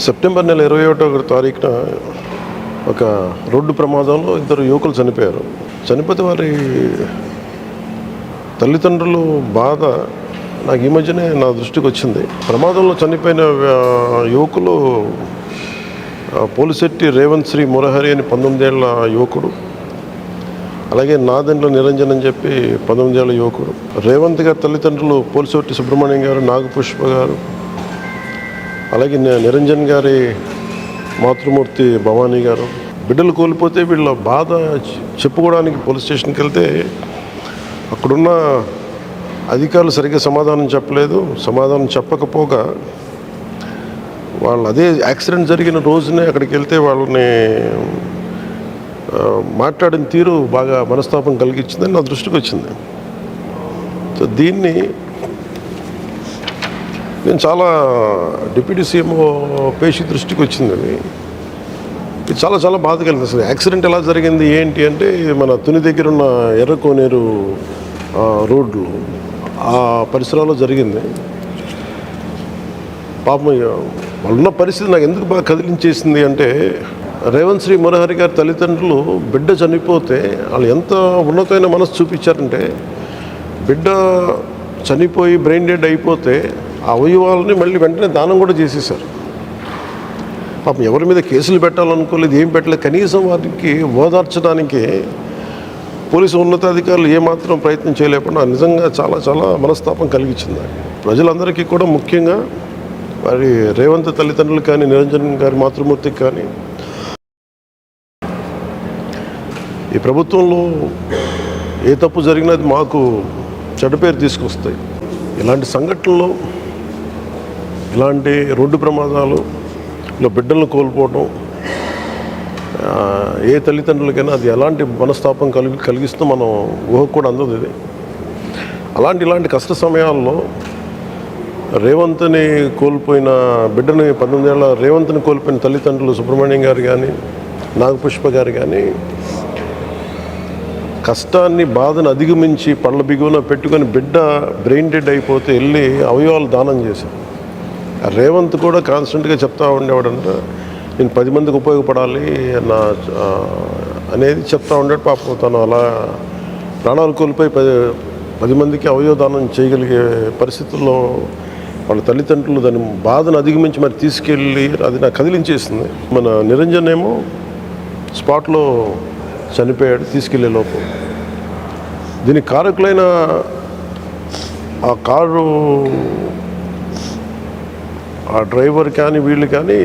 September నెల 21వ తారీఖున ఒక రోడ్డు ప్రమాదంలో ఇద్దరు యువకులు చనిపోయారు. చనిపోతే వారి తల్లిదండ్రులు బాధ నాకు ఈ మధ్యనే నా దృష్టికి వచ్చింది. ప్రమాదంలో చనిపోయిన యువకులు పోలిశెట్టి రేవంత్ శ్రీ మురహరి అని 19 ఏళ్ల యువకుడు, అలాగే నాదెండ్ల నిరంజన్ అని చెప్పి 19 ఏళ్ల యువకుడు. రేవంత్ గారి తల్లిదండ్రులు పోలిశెట్టి సుబ్రహ్మణ్యం గారు, నాగపుష్ప గారు, అలాగే నిరంజన్ గారి మాతృమూర్తి భవానీ గారు. బిడ్డలు కోల్పోతే వీళ్ళ బాధ చెప్పుకోవడానికి పోలీస్ స్టేషన్కి వెళ్తే అక్కడున్న అధికారులు సరిగ్గా సమాధానం చెప్పలేదు. సమాధానం చెప్పకపోగా వాళ్ళు అదే యాక్సిడెంట్ జరిగిన రోజునే అక్కడికి వెళ్తే వాళ్ళని మాట్లాడిన తీరు బాగా మనస్తాపం కలిగించిందని నా దృష్టికి వచ్చింది. సో దీన్ని నేను చాలా డిప్యూటీ సీఎంఓ పేషి దృష్టికి వచ్చింది. ఇది చాలా చాలా బాధ కలిగింది. అసలు యాక్సిడెంట్ ఎలా జరిగింది ఏంటి అంటే, మన తుని దగ్గర ఉన్న ఎర్రకోనేరు రోడ్లు ఆ పరిసరాల్లో జరిగింది. పాపం వాళ్ళున్న పరిస్థితి నాకు ఎందుకు బాగా కదిలించేసింది అంటే, రేవంత్ శ్రీ మురహరి గారి తల్లిదండ్రులు బిడ్డ చనిపోతే వాళ్ళు ఎంత ఉన్నతమైన మనసు చూపించారంటే, బిడ్డ చనిపోయి బ్రెయిన్ డెడ్ అయిపోతే ఆ అవయవాలని మళ్ళీ వెంటనే దానం కూడా చేసేసారు. పాపం ఎవరి మీద కేసులు పెట్టాలనుకోలేదు, ఏం పెట్టలేదు. కనీసం వారికి ఓదార్చడానికి పోలీసు ఉన్నతాధికారులు ఏమాత్రం ప్రయత్నం చేయలేకుండా నిజంగా చాలా చాలా మనస్తాపం కలిగించింది. ప్రజలందరికీ కూడా, ముఖ్యంగా వారి రేవంత్ తల్లిదండ్రులు కానీ, నిరంజన్ గారి మాతృమూర్తికి కానీ, ఈ ప్రభుత్వంలో ఏ తప్పు జరిగినది మాకు చెడ్డ పేరు తీసుకొస్తాయి. ఇలాంటి సంఘటనలు, ఇలాంటి రోడ్డు ప్రమాదాలు, ఇలా బిడ్డలను కోల్పోవడం ఏ తల్లిదండ్రులకైనా అది ఎలాంటి మనస్తాపం కలిగిస్తూ మనం ఊహకు కూడా అందదు. ఇది ఇలాంటి కష్ట సమయాల్లో రేవంత్ని కోల్పోయిన బిడ్డని, 19 ఏళ్ల రేవంత్ని కోల్పోయిన తల్లిదండ్రులు సుబ్రహ్మణ్యం గారు కానీ, నాగపుష్ప గారు కానీ కష్టాన్ని, బాధను అధిగమించి పళ్ళ బిగువన పెట్టుకొని బిడ్డ బ్రెయిన్ డెడ్ అయిపోతే వెళ్ళి అవయవాలు దానం చేశారు. రేవంత్ కూడా కాన్స్టెంట్గా చెప్తా ఉండేవాడంట, నేను 10 మందికి ఉపయోగపడాలి అనేది చెప్తా ఉండేది. పాపం తను అలా ప్రాణాలు కోల్పోయి 10 మందికి అవయవదానం చేయగలిగే పరిస్థితుల్లో వాళ్ళ తల్లిదండ్రులు దాని బాధను అధిగమించి మరి తీసుకెళ్ళి, అది నాకు కదిలించేసింది. మన నిరంజన్ ఏమో స్పాట్లో చనిపోయాడు తీసుకెళ్లే లోపు. దీనికి కారకులైన ఆ కారు ఆ డ్రైవర్ కానీ, వీళ్ళు కానీ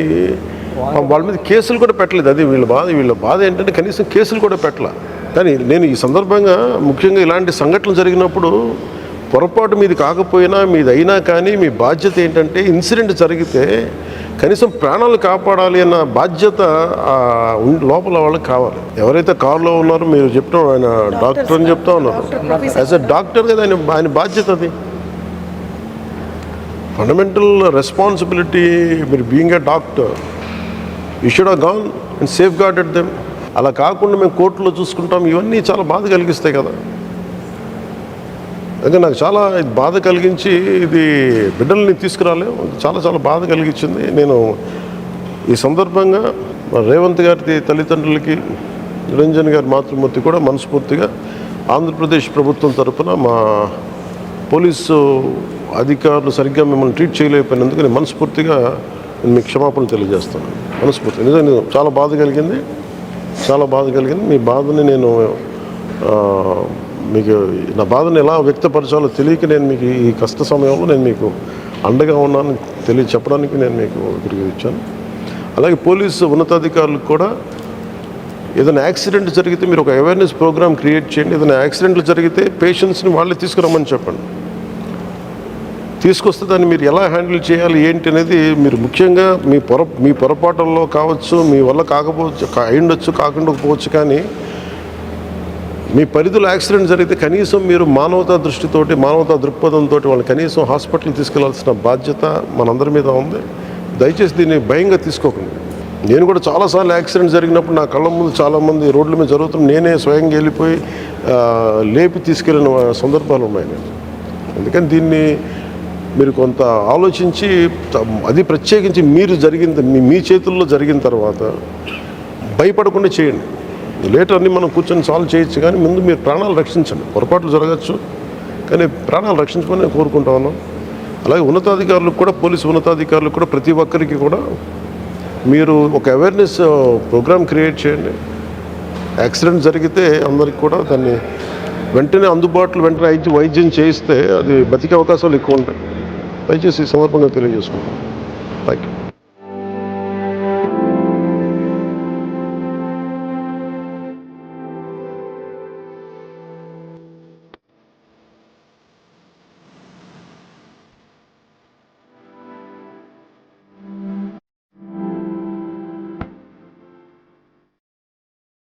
వాళ్ళ మీద కేసులు కూడా పెట్టలేదు. అది వీళ్ళ బాధ ఏంటంటే కనీసం కేసులు కూడా పెట్టలే. కానీ నేను ఈ సందర్భంగా ముఖ్యంగా ఇలాంటి సంఘటనలు జరిగినప్పుడు పొరపాటు మీది కాకపోయినా, మీది అయినా కానీ మీ బాధ్యత ఏంటంటే, ఇన్సిడెంట్ జరిగితే కనీసం ప్రాణాలు కాపాడాలి అన్న బాధ్యత లోపల వాళ్ళకి కావాలి. ఎవరైతే కారులో ఉన్నారో, మీరు చెప్తాం ఆయన డాక్టర్ అని చెప్తా ఉన్నారు, యాజ్ ఎ డాక్టర్ కదా ఆయన బాధ్యత. అది ఫండమెంటల్ రెస్పాన్సిబిలిటీ. మీరు being a doctor, you should have gone and safe guarded them. అలా కాకుండా మేము కోర్టులో చూసుకుంటాం, ఇవన్నీ చాలా బాధ కలిగిస్తాయి కదా. అందుకే నాకు చాలా బాధ కలిగించి, ఇది బిడ్డల్ని తీసుకురాలేం, చాలా చాలా బాధ కలిగించింది. నేను ఈ సందర్భంగా రేవంత్ గారి తల్లిదండ్రులకి, నిరంజన్ గారి మాతృమూర్తి కూడా మనస్ఫూర్తిగా ఆంధ్రప్రదేశ్ ప్రభుత్వం తరఫున, మా పోలీసు అధికారులు సరిగ్గా మిమ్మల్ని ట్రీట్ చేయలేకపోయినందుకు నేను మనస్ఫూర్తిగా మీకు క్షమాపణలు తెలియజేస్తాను. మనస్ఫూర్తిగా నిజంగా చాలా బాధ కలిగింది, చాలా బాధ కలిగింది. మీ బాధని నేను మీకు నా బాధను ఎలా వ్యక్తపరచాలో తెలియక నేను మీకు ఈ కష్ట సమయంలో నేను మీకు అండగా ఉన్నాను చెప్పడానికి నేను మీకు ఇక్కడికి వచ్చాను. అలాగే పోలీసు ఉన్నతాధికారులకు కూడా ఏదైనా యాక్సిడెంట్ జరిగితే మీరు ఒక అవేర్నెస్ ప్రోగ్రామ్ క్రియేట్ చేయండి. ఏదైనా యాక్సిడెంట్లు జరిగితే పేషెంట్స్ని వాళ్ళే తీసుకురమ్మని చెప్పండి. తీసుకొస్తే దాన్ని మీరు ఎలా హ్యాండిల్ చేయాలి ఏంటి అనేది మీరు ముఖ్యంగా మీ పొరపాటుల్లో కావచ్చు, మీ వల్ల కాకపోవచ్చు, అయ్యుండొచ్చు, కాకుండా పోవచ్చు, కానీ మీ పరిధిలో యాక్సిడెంట్ జరిగితే కనీసం మీరు మానవతా దృష్టితోటి, మానవతా దృక్పథంతో వాళ్ళని కనీసం హాస్పిటల్ తీసుకెళ్లాల్సిన బాధ్యత మనందరి మీద ఉంది. దయచేసి దీన్ని భయంగా తీసుకోకండి. నేను కూడా చాలాసార్లు యాక్సిడెంట్ జరిగినప్పుడు నా కళ్ళ ముందు చాలామంది రోడ్ల మీద జరుగుతున్న నేనే స్వయంగా వెళ్ళిపోయి లేపి తీసుకెళ్ళిన సందర్భాలు ఉన్నాయి. అందుకని దీన్ని మీరు కొంత ఆలోచించి అది ప్రత్యేకించి మీరు జరిగింది మీ చేతుల్లో జరిగిన తర్వాత భయపడకుండా చేయండి. లేటర్ అన్నీ మనం కూర్చొని సాల్వ్ చేయొచ్చు, కానీ ముందు మీరు ప్రాణాలు రక్షించండి. పొరపాట్లు జరగచ్చు, కానీ ప్రాణాలు రక్షించమని నేను కోరుకుంటా ఉన్నాను. అలాగే ఉన్నతాధికారులకు కూడా, పోలీసు ఉన్నతాధికారులకు కూడా, ప్రతి ఒక్కరికి కూడా మీరు ఒక అవేర్నెస్ ప్రోగ్రామ్ క్రియేట్ చేయండి. యాక్సిడెంట్ జరిగితే అందరికి కూడా దాన్ని వెంటనే వైద్యం చేయిస్తే అది బతికే అవకాశాలు ఎక్కువ ఉంటాయి. దయచేసి ఈ సందర్భంగా తెలియజేసుకుంటాం. Thank you.